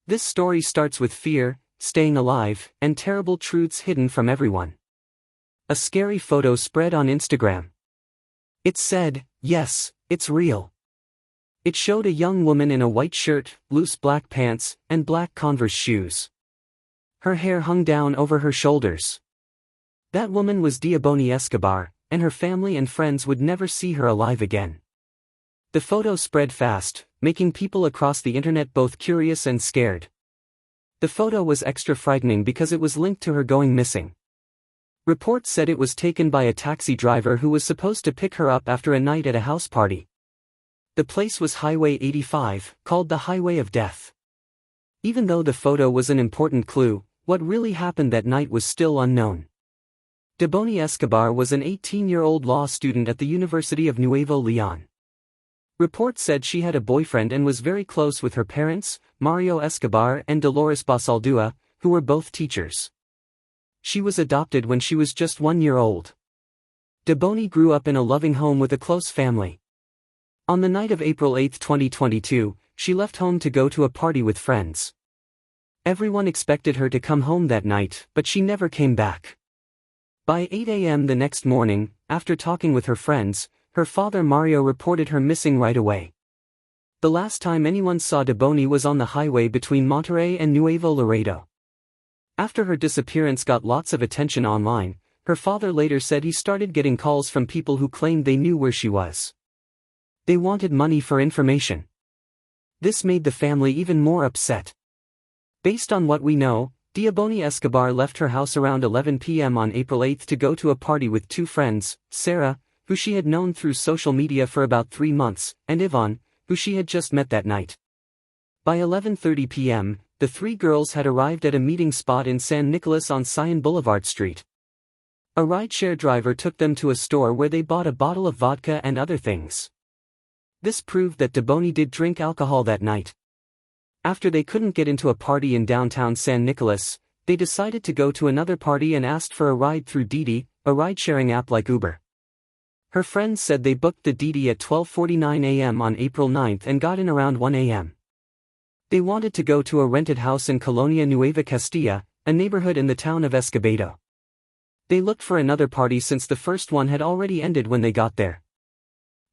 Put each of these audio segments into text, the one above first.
This story starts with fear, staying alive, and terrible truths hidden from everyone. A scary photo spread on Instagram. It said, "Yes, it's real." It showed a young woman in a white shirt, loose black pants, and black Converse shoes. Her hair hung down over her shoulders. That woman was Debanhi Escobar, and her family and friends would never see her alive again. The photo spread fast, making people across the internet both curious and scared. The photo was extra frightening because it was linked to her going missing. Reports said it was taken by a taxi driver who was supposed to pick her up after a night at a house party. The place was Highway 85, called the Highway of Death. Even though the photo was an important clue, what really happened that night was still unknown. Debanhi Escobar was an 18-year-old law student at the University of Nuevo León. Reports said she had a boyfriend and was very close with her parents, Mario Escobar and Dolores Basaldua, who were both teachers. She was adopted when she was just 1 year old. Debanhi grew up in a loving home with a close family. On the night of April 8, 2022, she left home to go to a party with friends. Everyone expected her to come home that night, but she never came back. By 8 a.m. the next morning, after talking with her friends, her father Mario reported her missing right away. The last time anyone saw Debanhi was on the highway between Monterrey and Nuevo Laredo. After her disappearance got lots of attention online, her father later said he started getting calls from people who claimed they knew where she was. They wanted money for information. This made the family even more upset. Based on what we know, Debanhi Escobar left her house around 11 p.m. on April 8 to go to a party with two friends, Sarah, who she had known through social media for about 3 months, and Yvonne, who she had just met that night. By 11:30 p.m., the three girls had arrived at a meeting spot in San Nicolas on Sion Boulevard Street. A rideshare driver took them to a store where they bought a bottle of vodka and other things. This proved that Debanhi did drink alcohol that night. After they couldn't get into a party in downtown San Nicolas, they decided to go to another party and asked for a ride through Didi, a ride-sharing app like Uber. Her friends said they booked the Didi at 12:49 a.m. on April 9 and got in around 1 a.m. They wanted to go to a rented house in Colonia Nueva Castilla, a neighborhood in the town of Escobedo. They looked for another party since the first one had already ended when they got there.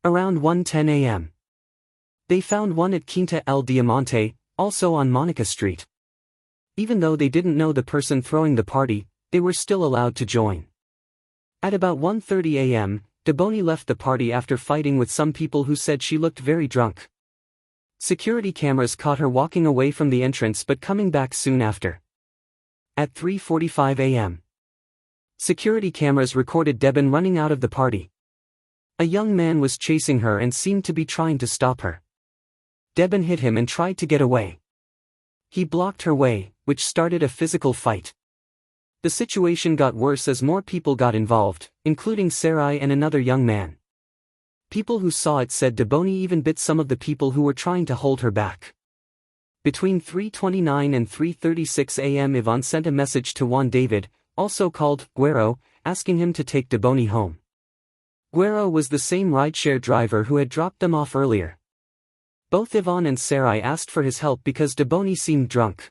Around 1:10 a.m. they found one at Quinta El Diamante, also on Monica Street. Even though they didn't know the person throwing the party, they were still allowed to join. At about 1:30 a.m., Debanhi left the party after fighting with some people who said she looked very drunk. Security cameras caught her walking away from the entrance but coming back soon after. At 3:45 a.m. security cameras recorded Debanhi running out of the party. A young man was chasing her and seemed to be trying to stop her. Debanhi hit him and tried to get away. He blocked her way, which started a physical fight. The situation got worse as more people got involved, including Sarai and another young man. People who saw it said Debanhi even bit some of the people who were trying to hold her back. Between 3:29 and 3:36 a.m. Yvonne sent a message to Juan David, also called Guero, asking him to take Debanhi home. Guero was the same rideshare driver who had dropped them off earlier. Both Yvonne and Sarai asked for his help because Debanhi seemed drunk.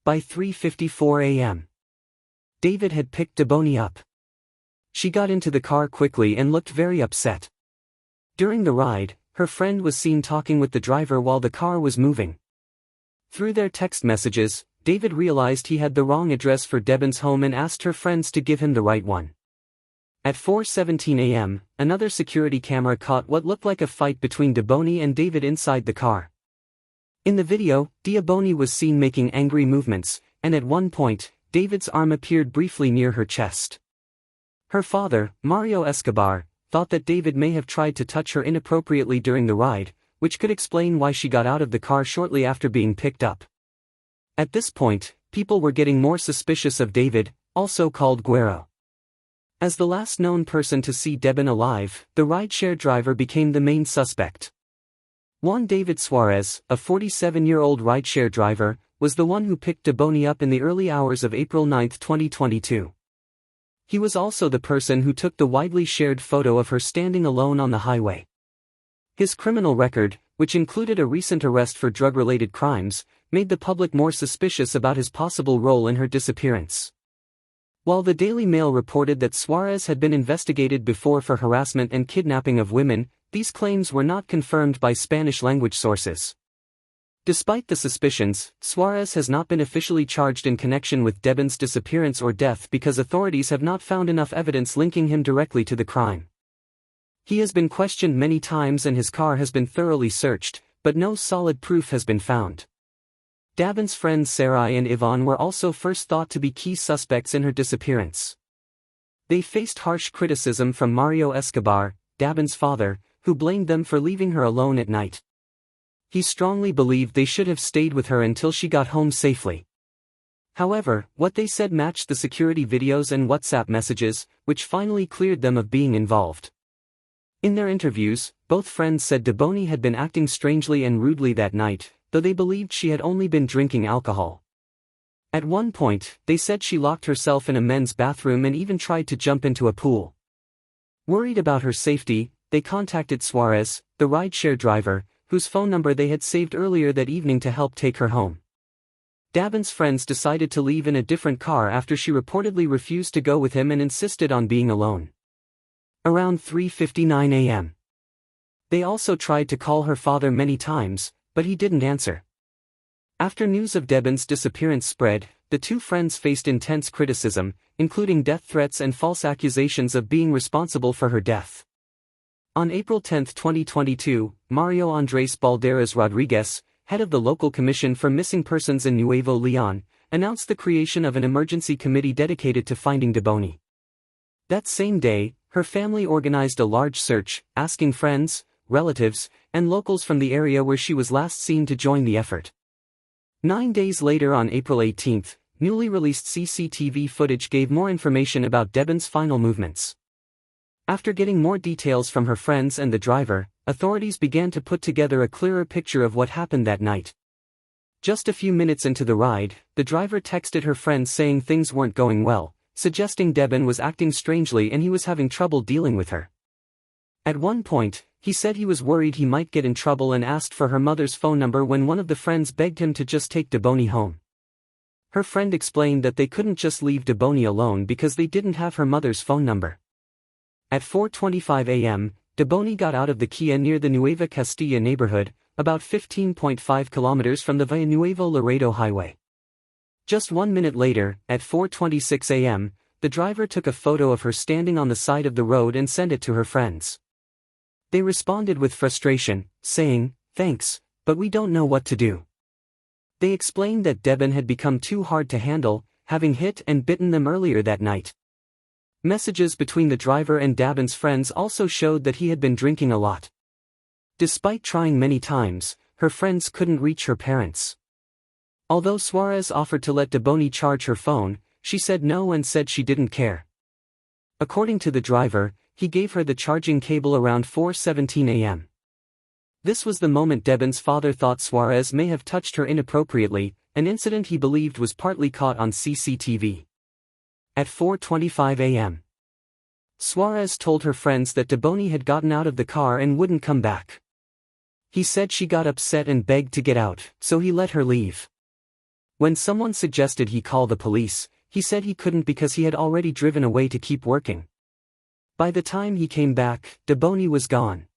By 3:54 a.m. David had picked Debanhi up. She got into the car quickly and looked very upset. During the ride, her friend was seen talking with the driver while the car was moving. Through their text messages, David realized he had the wrong address for Debanhi's home and asked her friends to give him the right one. At 4:17 a.m., another security camera caught what looked like a fight between Debanhi and David inside the car. In the video, Debanhi was seen making angry movements, and at one point, David's arm appeared briefly near her chest. Her father, Mario Escobar, thought that David may have tried to touch her inappropriately during the ride, which could explain why she got out of the car shortly after being picked up. At this point, people were getting more suspicious of David, also called Guero. As the last known person to see Debanhi alive, the rideshare driver became the main suspect. Juan David Suarez, a 47-year-old rideshare driver, was the one who picked Debanhi up in the early hours of April 9, 2022. He was also the person who took the widely shared photo of her standing alone on the highway. His criminal record, which included a recent arrest for drug-related crimes, made the public more suspicious about his possible role in her disappearance. While the Daily Mail reported that Suarez had been investigated before for harassment and kidnapping of women, these claims were not confirmed by Spanish-language sources. Despite the suspicions, Suarez has not been officially charged in connection with Debanhi's disappearance or death because authorities have not found enough evidence linking him directly to the crime. He has been questioned many times and his car has been thoroughly searched, but no solid proof has been found. Debanhi's friends Sarai and Yvonne were also first thought to be key suspects in her disappearance. They faced harsh criticism from Mario Escobar, Debanhi's father, who blamed them for leaving her alone at night. He strongly believed they should have stayed with her until she got home safely. However, what they said matched the security videos and WhatsApp messages, which finally cleared them of being involved. In their interviews, both friends said Debanhi had been acting strangely and rudely that night, though they believed she had only been drinking alcohol. At one point, they said she locked herself in a men's bathroom and even tried to jump into a pool. Worried about her safety, they contacted Suarez, the rideshare driver, whose phone number they had saved earlier that evening to help take her home. Debanhi's friends decided to leave in a different car after she reportedly refused to go with him and insisted on being alone. Around 3:59 a.m. They also tried to call her father many times, but he didn't answer. After news of Debanhi's disappearance spread, the two friends faced intense criticism, including death threats and false accusations of being responsible for her death. On April 10, 2022, Mario Andres Balderas Rodriguez, head of the local commission for missing persons in Nuevo León, announced the creation of an emergency committee dedicated to finding Debanhi. That same day, her family organized a large search, asking friends, relatives, and locals from the area where she was last seen to join the effort. 9 days later on April 18, newly released CCTV footage gave more information about Debanhi's final movements. After getting more details from her friends and the driver, authorities began to put together a clearer picture of what happened that night. Just a few minutes into the ride, the driver texted her friends saying things weren't going well, suggesting Debanhi was acting strangely and he was having trouble dealing with her. At one point, he said he was worried he might get in trouble and asked for her mother's phone number when one of the friends begged him to just take Debanhi home. Her friend explained that they couldn't just leave Debanhi alone because they didn't have her mother's phone number. At 4:25 a.m., Debanhi got out of the Kia near the Nueva Castilla neighborhood, about 15.5 kilometers from the Villanueva Laredo highway. Just 1 minute later, at 4:26 a.m., the driver took a photo of her standing on the side of the road and sent it to her friends. They responded with frustration, saying, "Thanks, but we don't know what to do." They explained that Debanhi had become too hard to handle, having hit and bitten them earlier that night. Messages between the driver and Debanhi's friends also showed that he had been drinking a lot. Despite trying many times, her friends couldn't reach her parents. Although Suarez offered to let Debanhi charge her phone, she said no and said she didn't care. According to the driver, he gave her the charging cable around 4:17 a.m. This was the moment Debanhi's father thought Suarez may have touched her inappropriately, an incident he believed was partly caught on CCTV. At 4:25 a.m., Suarez told her friends that Debanhi had gotten out of the car and wouldn't come back. He said she got upset and begged to get out, so he let her leave. When someone suggested he call the police, he said he couldn't because he had already driven away to keep working. By the time he came back, Debanhi was gone.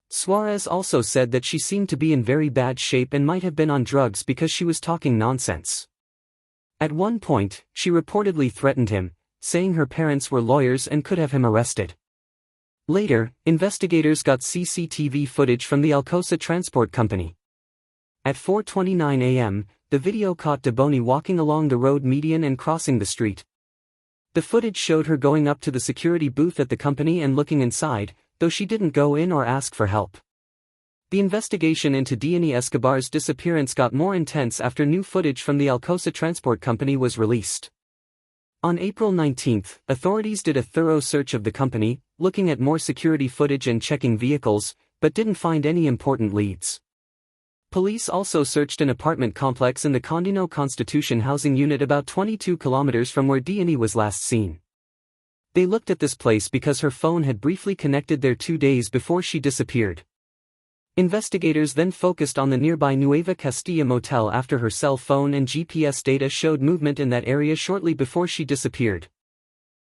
Suarez also said that she seemed to be in very bad shape and might have been on drugs because she was talking nonsense. At one point, she reportedly threatened him, saying her parents were lawyers and could have him arrested. Later, investigators got CCTV footage from the Alcosa Transport Company. At 4:29 a.m., the video caught Debanhi walking along the road median and crossing the street. The footage showed her going up to the security booth at the company and looking inside, though she didn't go in or ask for help. The investigation into Debanhi Escobar's disappearance got more intense after new footage from the Alcosa Transport Company was released. On April 19, authorities did a thorough search of the company, looking at more security footage and checking vehicles, but didn't find any important leads. Police also searched an apartment complex in the Condino Constitution housing unit about 22 kilometers from where Debanhi was last seen. They looked at this place because her phone had briefly connected there 2 days before she disappeared. Investigators then focused on the nearby Nueva Castilla motel after her cell phone and GPS data showed movement in that area shortly before she disappeared.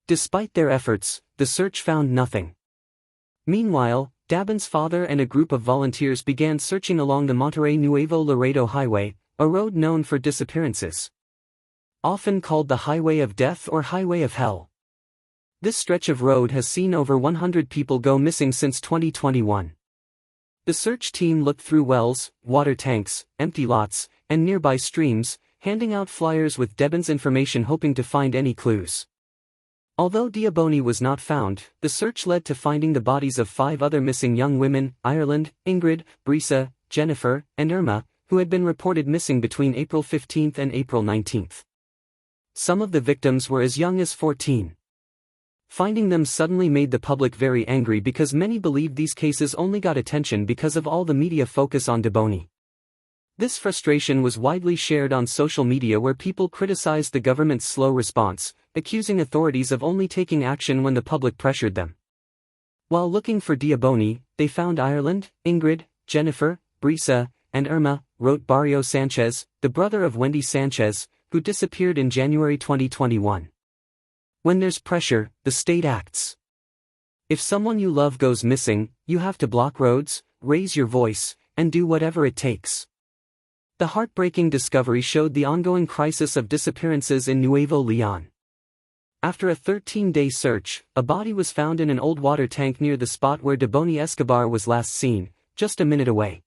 Despite their efforts, the search found nothing. Meanwhile, Debanhi's father and a group of volunteers began searching along the Monterrey Nuevo Laredo Highway, a road known for disappearances. Often called the Highway of Death or Highway of Hell. This stretch of road has seen over 100 people go missing since 2021. The search team looked through wells, water tanks, empty lots, and nearby streams, handing out flyers with Debanhi's information hoping to find any clues. Although Debanhi was not found, the search led to finding the bodies of 5 other missing young women, Ireland, Ingrid, Brisa, Jennifer, and Irma, who had been reported missing between April 15 and April 19. Some of the victims were as young as 14. Finding them suddenly made the public very angry because many believed these cases only got attention because of all the media focus on Debanhi. This frustration was widely shared on social media where people criticized the government's slow response, accusing authorities of only taking action when the public pressured them. While looking for Debanhi, they found Ireland, Ingrid, Jennifer, Brisa, and Irma, wrote Barrio Sanchez, the brother of Wendy Sanchez, who disappeared in January 2021. When there's pressure, the state acts. If someone you love goes missing, you have to block roads, raise your voice, and do whatever it takes. The heartbreaking discovery showed the ongoing crisis of disappearances in Nuevo Leon. After a 13-day search, a body was found in an old water tank near the spot where Debanhi Escobar was last seen, just a minute away.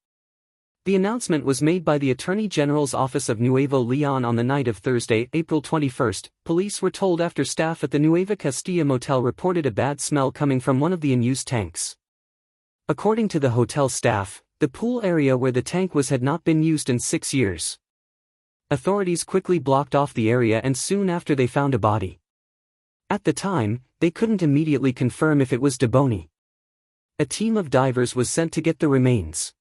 The announcement was made by the Attorney General's Office of Nuevo Leon on the night of Thursday, April 21. Police were told after staff at the Nueva Castilla motel reported a bad smell coming from one of the unused tanks. According to the hotel staff, the pool area where the tank was had not been used in 6 years. Authorities quickly blocked off the area and soon after they found a body. At the time, they couldn't immediately confirm if it was Debanhi. A team of divers was sent to get the remains.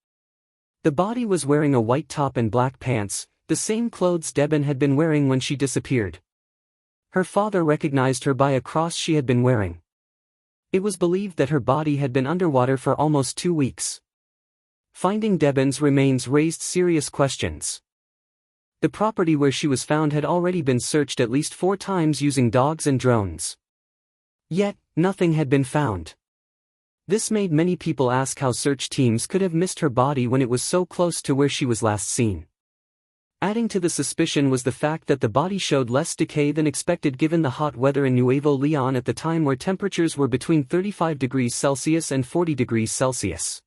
The body was wearing a white top and black pants, the same clothes Debanhi had been wearing when she disappeared. Her father recognized her by a cross she had been wearing. It was believed that her body had been underwater for almost 2 weeks. Finding Debanhi's remains raised serious questions. The property where she was found had already been searched at least 4 times using dogs and drones. Yet, nothing had been found. This made many people ask how search teams could have missed her body when it was so close to where she was last seen. Adding to the suspicion was the fact that the body showed less decay than expected given the hot weather in Nuevo Leon at the time where temperatures were between 35 degrees Celsius and 40 degrees Celsius.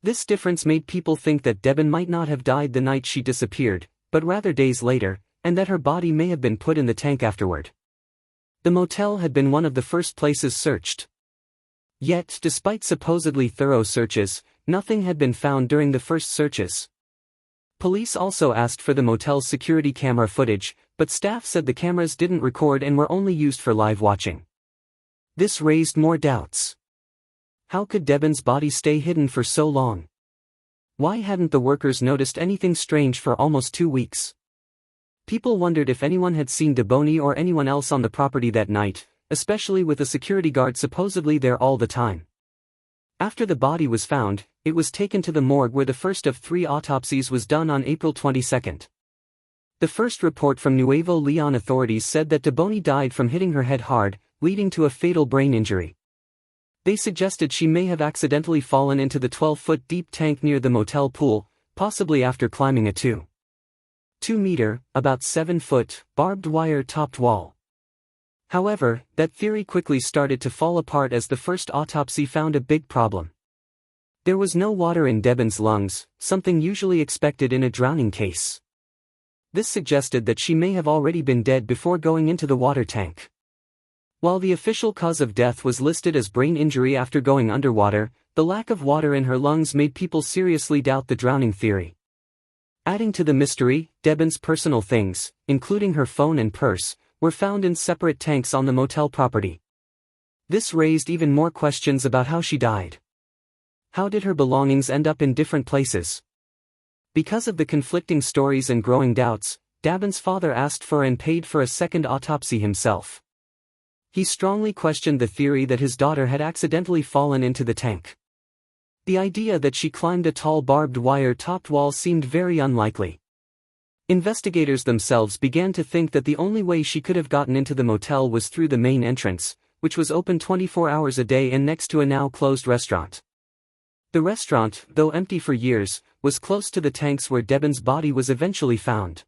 This difference made people think that Debanhi might not have died the night she disappeared, but rather days later, and that her body may have been put in the tank afterward. The motel had been one of the first places searched. Yet, despite supposedly thorough searches, nothing had been found during the first searches. Police also asked for the motel's security camera footage, but staff said the cameras didn't record and were only used for live watching. This raised more doubts. How could Debanhi's body stay hidden for so long? Why hadn't the workers noticed anything strange for almost 2 weeks? People wondered if anyone had seen Debanhi or anyone else on the property that night, especially with a security guard supposedly there all the time. After the body was found, it was taken to the morgue where the first of 3 autopsies was done on April 22. The first report from Nuevo Leon authorities said that Debanhi died from hitting her head hard, leading to a fatal brain injury. They suggested she may have accidentally fallen into the 12-foot deep tank near the motel pool, possibly after climbing a 2-meter, about 7-foot, barbed wire-topped wall. However, that theory quickly started to fall apart as the first autopsy found a big problem. There was no water in Debanhi's lungs, something usually expected in a drowning case. This suggested that she may have already been dead before going into the water tank. While the official cause of death was listed as brain injury after going underwater, the lack of water in her lungs made people seriously doubt the drowning theory. Adding to the mystery, Debanhi's personal things, including her phone and purse, were found in separate tanks on the motel property. This raised even more questions about how she died. How did her belongings end up in different places? Because of the conflicting stories and growing doubts, Debanhi's father asked for and paid for a second autopsy himself. He strongly questioned the theory that his daughter had accidentally fallen into the tank. The idea that she climbed a tall barbed wire-topped wall seemed very unlikely. Investigators themselves began to think that the only way she could have gotten into the motel was through the main entrance, which was open 24 hours a day and next to a now-closed restaurant. The restaurant, though empty for years, was close to the tanks where Debanhi's body was eventually found.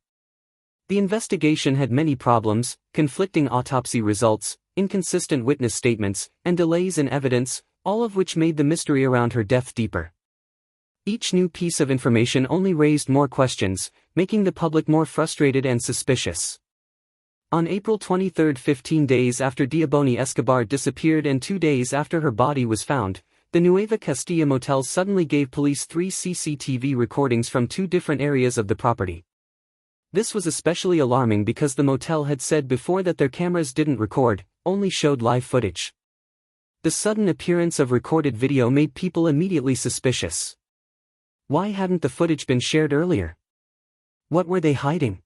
The investigation had many problems: conflicting autopsy results, inconsistent witness statements, and delays in evidence, all of which made the mystery around her death deeper. Each new piece of information only raised more questions, making the public more frustrated and suspicious. On April 23, 15 days after Debanhi Escobar disappeared and 2 days after her body was found, the Nueva Castilla Motel suddenly gave police 3 CCTV recordings from 2 different areas of the property. This was especially alarming because the motel had said before that their cameras didn't record, only showed live footage. The sudden appearance of recorded video made people immediately suspicious. Why hadn't the footage been shared earlier? What were they hiding?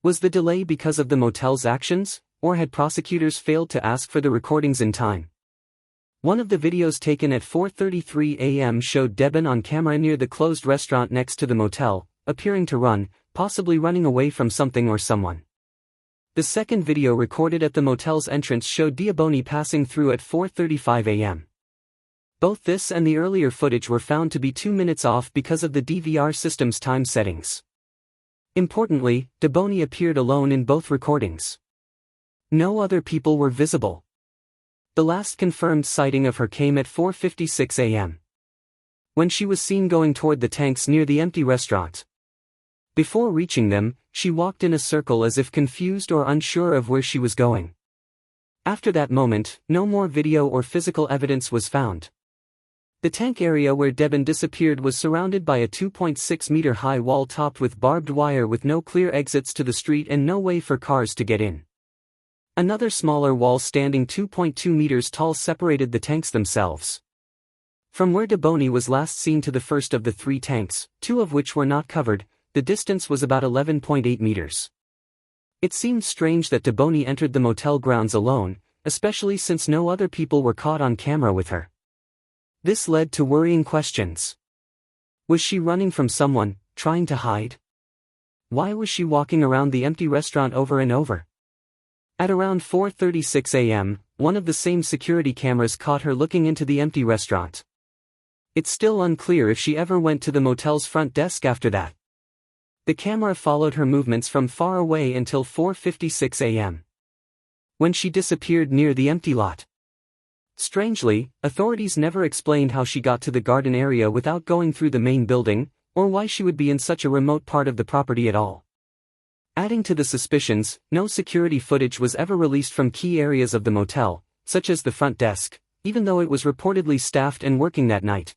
Was the delay because of the motel's actions, or had prosecutors failed to ask for the recordings in time? One of the videos taken at 4:33 a.m. showed Debanhi on camera near the closed restaurant next to the motel, appearing to run, possibly running away from something or someone. The second video recorded at the motel's entrance showed Debanhi passing through at 4:35 a.m. Both this and the earlier footage were found to be 2 minutes off because of the DVR system's time settings. Importantly, Debanhi appeared alone in both recordings. No other people were visible. The last confirmed sighting of her came at 4:56 a.m. when she was seen going toward the tanks near the empty restaurant. Before reaching them, she walked in a circle as if confused or unsure of where she was going. After that moment, no more video or physical evidence was found. The tank area where Debanhi disappeared was surrounded by a 2.6-meter-high wall topped with barbed wire with no clear exits to the street and no way for cars to get in. Another smaller wall standing 2.2 meters tall separated the tanks themselves. From where Debanhi was last seen to the first of the 3 tanks, 2 of which were not covered, the distance was about 11.8 meters. It seemed strange that Debanhi entered the motel grounds alone, especially since no other people were caught on camera with her. This led to worrying questions. Was she running from someone, trying to hide? Why was she walking around the empty restaurant over and over? At around 4:36 a.m., one of the same security cameras caught her looking into the empty restaurant. It's still unclear if she ever went to the motel's front desk after that. The camera followed her movements from far away until 4:56 a.m. when she disappeared near the empty lot. Strangely, authorities never explained how she got to the garden area without going through the main building, or why she would be in such a remote part of the property at all. Adding to the suspicions, no security footage was ever released from key areas of the motel, such as the front desk, even though it was reportedly staffed and working that night.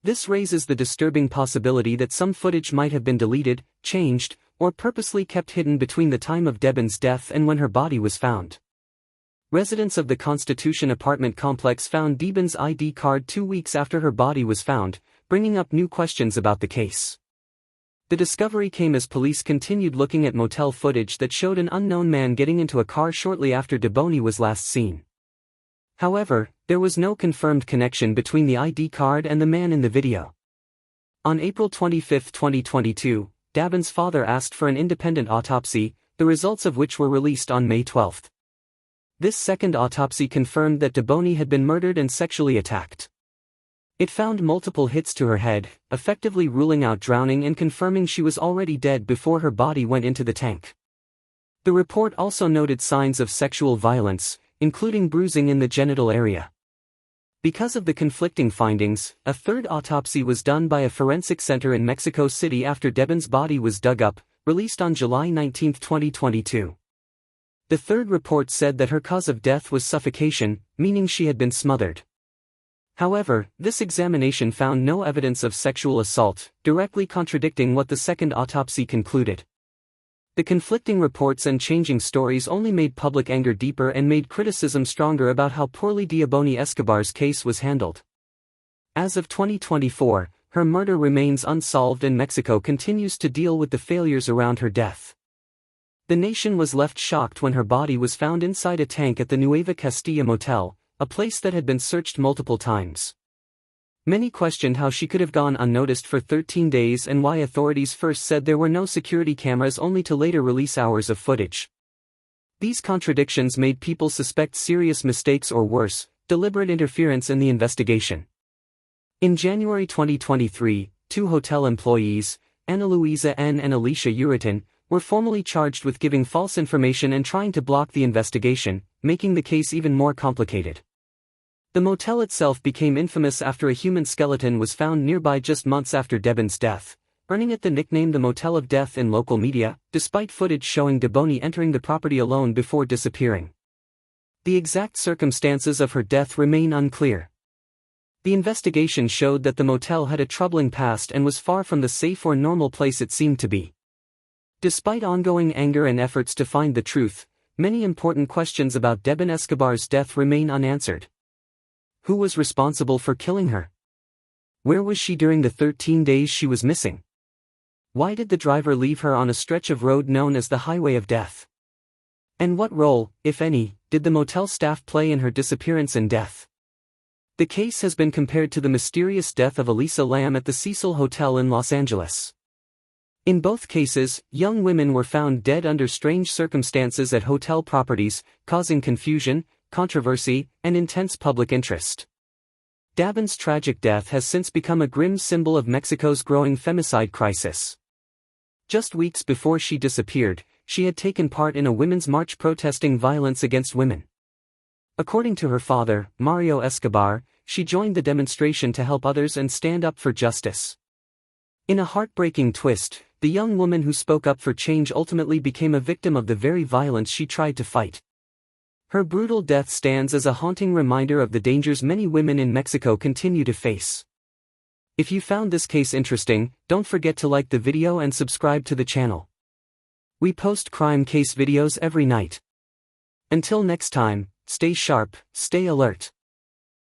This raises the disturbing possibility that some footage might have been deleted, changed, or purposely kept hidden between the time of Debanhi's death and when her body was found. Residents of the Constitution apartment complex found Debanhi's ID card 2 weeks after her body was found, bringing up new questions about the case. The discovery came as police continued looking at motel footage that showed an unknown man getting into a car shortly after Debanhi was last seen. However, there was no confirmed connection between the ID card and the man in the video. On April 25, 2022, Debanhi's father asked for an independent autopsy, the results of which were released on May 12. This second autopsy confirmed that Debanhi had been murdered and sexually attacked. It found multiple hits to her head, effectively ruling out drowning and confirming she was already dead before her body went into the tank. The report also noted signs of sexual violence, including bruising in the genital area. Because of the conflicting findings, a third autopsy was done by a forensic center in Mexico City after Debanhi's body was dug up, released on July 19, 2022. The third report said that her cause of death was suffocation, meaning she had been smothered. However, this examination found no evidence of sexual assault, directly contradicting what the second autopsy concluded. The conflicting reports and changing stories only made public anger deeper and made criticism stronger about how poorly Debanhi Escobar's case was handled. As of 2024, her murder remains unsolved and Mexico continues to deal with the failures around her death. The nation was left shocked when her body was found inside a tank at the Nueva Castilla Motel, a place that had been searched multiple times. Many questioned how she could have gone unnoticed for 13 days and why authorities first said there were no security cameras only to later release hours of footage. These contradictions made people suspect serious mistakes or worse, deliberate interference in the investigation. In January 2023, two hotel employees, Ana Luisa N. and Alicia Uritin, were formally charged with giving false information and trying to block the investigation, making the case even more complicated. The motel itself became infamous after a human skeleton was found nearby just months after Debanhi's death, earning it the nickname the Motel of Death in local media, despite footage showing Debanhi entering the property alone before disappearing. The exact circumstances of her death remain unclear. The investigation showed that the motel had a troubling past and was far from the safe or normal place it seemed to be. Despite ongoing anger and efforts to find the truth, many important questions about Debanhi Escobar's death remain unanswered. Who was responsible for killing her? Where was she during the 13 days she was missing? Why did the driver leave her on a stretch of road known as the Highway of Death? And what role, if any, did the motel staff play in her disappearance and death? The case has been compared to the mysterious death of Elisa Lam at the Cecil Hotel in Los Angeles. In both cases, young women were found dead under strange circumstances at hotel properties, causing confusion, controversy, and intense public interest. Debanhi's tragic death has since become a grim symbol of Mexico's growing femicide crisis. Just weeks before she disappeared, she had taken part in a women's march protesting violence against women. According to her father, Mario Escobar, she joined the demonstration to help others and stand up for justice. In a heartbreaking twist, the young woman who spoke up for change ultimately became a victim of the very violence she tried to fight. Her brutal death stands as a haunting reminder of the dangers many women in Mexico continue to face. If you found this case interesting, don't forget to like the video and subscribe to the channel. We post crime case videos every night. Until next time, stay sharp, stay alert.